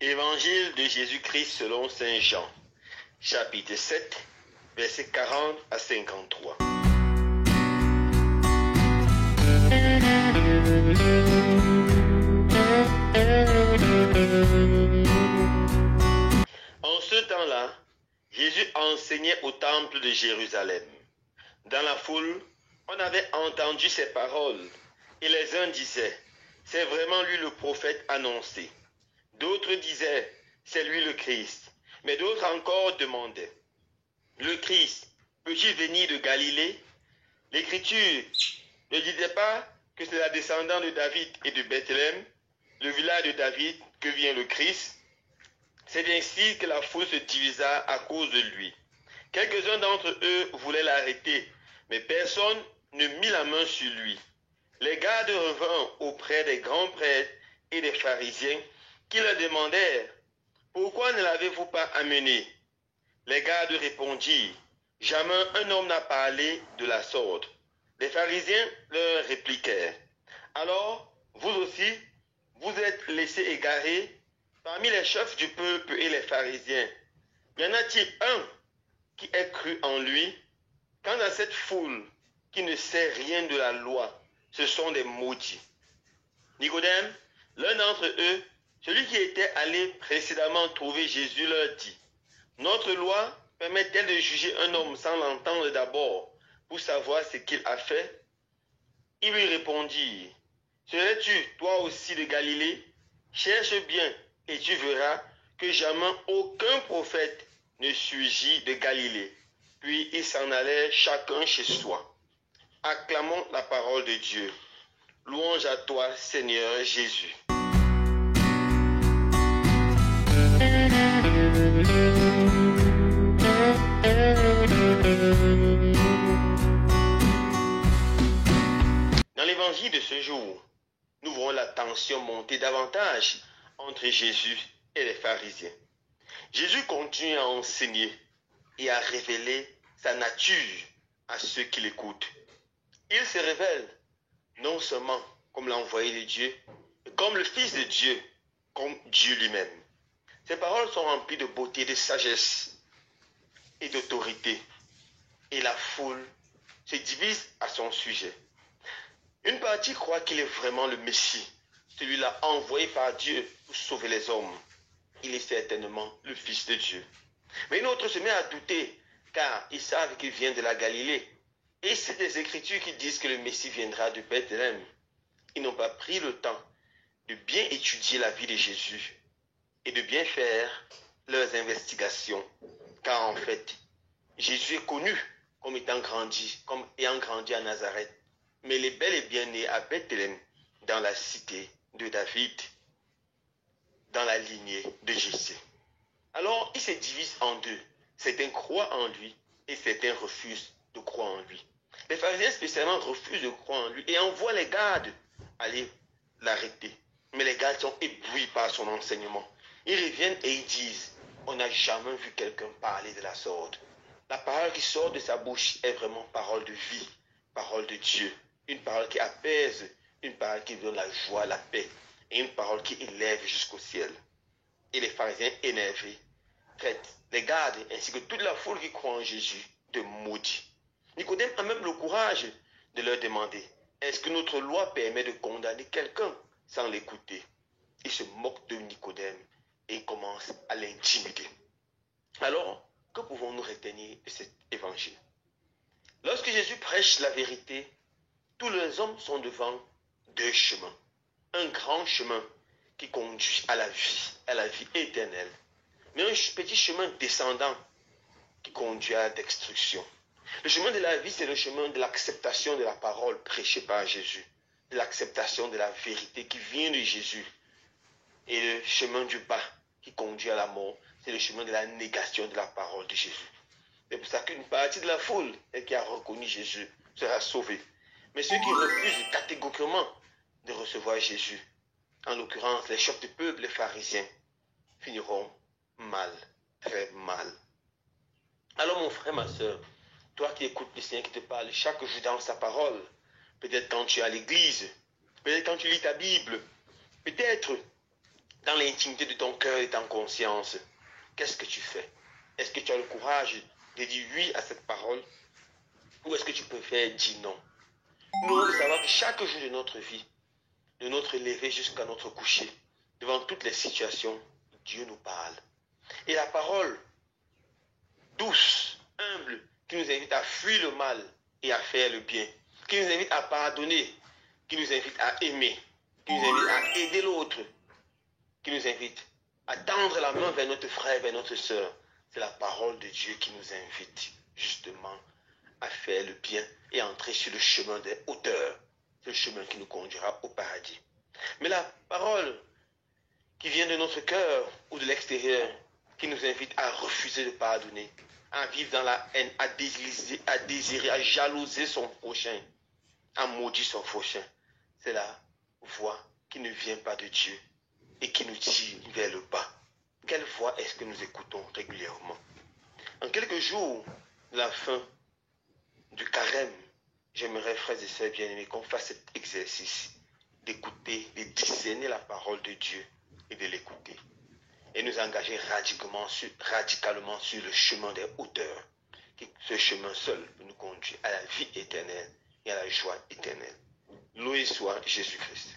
Évangile de Jésus-Christ selon saint Jean, chapitre 7, versets 40 à 53. En ce temps-là, Jésus enseignait au temple de Jérusalem. Dans la foule, on avait entendu ces paroles, et les uns disaient, « C'est vraiment lui le prophète annoncé ». D'autres disaient, « C'est lui le Christ ». Mais d'autres encore demandaient, « Le Christ peut-il venir de Galilée ?» L'Écriture ne disait pas que c'est la descendante de David et de Bethléem, le village de David, que vient le Christ. C'est ainsi que la foule se divisa à cause de lui. Quelques-uns d'entre eux voulaient l'arrêter, mais personne ne mit la main sur lui. Les gardes revinrent auprès des grands prêtres et des pharisiens qui leur demandèrent, « Pourquoi ne l'avez-vous pas amené ?» Les gardes répondirent, « Jamais un homme n'a parlé de la sorte. » Les pharisiens leur répliquèrent, « Alors, vous aussi, vous êtes laissés égarer parmi les chefs du peuple et les pharisiens. Y en a-t-il un qui ait cru en lui? Quant à cette foule qui ne sait rien de la loi, ce sont des maudits. » Nicodème, l'un d'entre eux, celui qui était allé précédemment trouver Jésus, leur dit, « Notre loi permet-elle de juger un homme sans l'entendre d'abord pour savoir ce qu'il a fait ?» Ils lui répondirent, « Serais-tu toi aussi de Galilée? Cherche bien et tu verras que jamais aucun prophète ne surgit de Galilée. » Puis ils s'en allaient chacun chez soi. Acclamons la parole de Dieu. Louange à toi, Seigneur Jésus. Dans l'évangile de ce jour, nous voyons la tension monter davantage entre Jésus et les pharisiens. Jésus continue à enseigner et à révéler sa nature à ceux qui l'écoutent. Il se révèle non seulement comme l'envoyé de Dieu, mais comme le Fils de Dieu, comme Dieu lui-même. Ses paroles sont remplies de beauté, de sagesse et d'autorité. Et la foule se divise à son sujet. Une partie croit qu'il est vraiment le Messie, celui-là envoyé par Dieu pour sauver les hommes. Il est certainement le Fils de Dieu. Mais une autre se met à douter, car ils savent qu'il vient de la Galilée. Et c'est des Écritures qui disent que le Messie viendra de Bethléem. Ils n'ont pas pris le temps de bien étudier la vie de Jésus et de bien faire leurs investigations. Car en fait, Jésus est connu comme ayant grandi à Nazareth. Mais il est bel et bien né à Bethléem, dans la cité de David, dans la lignée de Jessé. Alors, il se divise en deux. Certains croient en lui et certains refusent de croire en lui. Les pharisiens spécialement refusent de croire en lui et envoient les gardes aller l'arrêter. Mais les gardes sont éblouis par son enseignement. Ils reviennent et ils disent, « On n'a jamais vu quelqu'un parler de la sorte. » La parole qui sort de sa bouche est vraiment parole de vie, parole de Dieu. Une parole qui apaise, une parole qui donne la joie, la paix, et une parole qui élève jusqu'au ciel. Et les pharisiens énervés traitent les gardes ainsi que toute la foule qui croit en Jésus de maudits. Nicodème a même le courage de leur demander, est-ce que notre loi permet de condamner quelqu'un sans l'écouter? Il se moque de Nicodème et il commence à l'intimider. Alors, que pouvons-nous retenir de cet évangile? Lorsque Jésus prêche la vérité, tous les hommes sont devant deux chemins. Un grand chemin qui conduit à la vie éternelle. Mais un petit chemin descendant qui conduit à la destruction. Le chemin de la vie, c'est le chemin de l'acceptation de la parole prêchée par Jésus. De l'acceptation de la vérité qui vient de Jésus. Et le chemin du bas qui conduit à la mort, c'est le chemin de la négation de la parole de Jésus. C'est pour ça qu'une partie de la foule qui a reconnu Jésus sera sauvée. Mais ceux qui refusent catégoriquement de recevoir Jésus, en l'occurrence les chefs du peuple, les pharisiens, finiront mal, très mal. Alors mon frère, ma soeur, toi qui écoutes le Seigneur qui te parle chaque jour dans sa parole, peut-être quand tu es à l'église, peut-être quand tu lis ta Bible, peut-être dans l'intimité de ton cœur et ta conscience, qu'est-ce que tu fais? Est-ce que tu as le courage de dire oui à cette parole? Ou est-ce que tu préfères dire non? Nous devons savoir que chaque jour de notre vie, de notre lever jusqu'à notre coucher, devant toutes les situations, Dieu nous parle. Et la parole douce, humble, qui nous invite à fuir le mal et à faire le bien, qui nous invite à pardonner, qui nous invite à aimer, qui nous invite à aider l'autre, qui nous invite à tendre la main vers notre frère, vers notre sœur. C'est la parole de Dieu qui nous invite justement à faire le bien et à entrer sur le chemin des hauteurs. C'est le chemin qui nous conduira au paradis. Mais la parole qui vient de notre cœur ou de l'extérieur, qui nous invite à refuser de pardonner, à vivre dans la haine, à désirer, à jalouser son prochain, à maudire son prochain. C'est la voix qui ne vient pas de Dieu et qui nous tire vers le bas. Quelle voix est-ce que nous écoutons régulièrement? En quelques jours de la fin du carême, j'aimerais, frères et sœurs bien-aimés, qu'on fasse cet exercice d'écouter, de discerner la parole de Dieu et de l'écouter. Et nous engager radicalement sur le chemin des hauteurs. Ce chemin seul peut nous conduire à la vie éternelle et à la joie éternelle. Loué soit Jésus-Christ.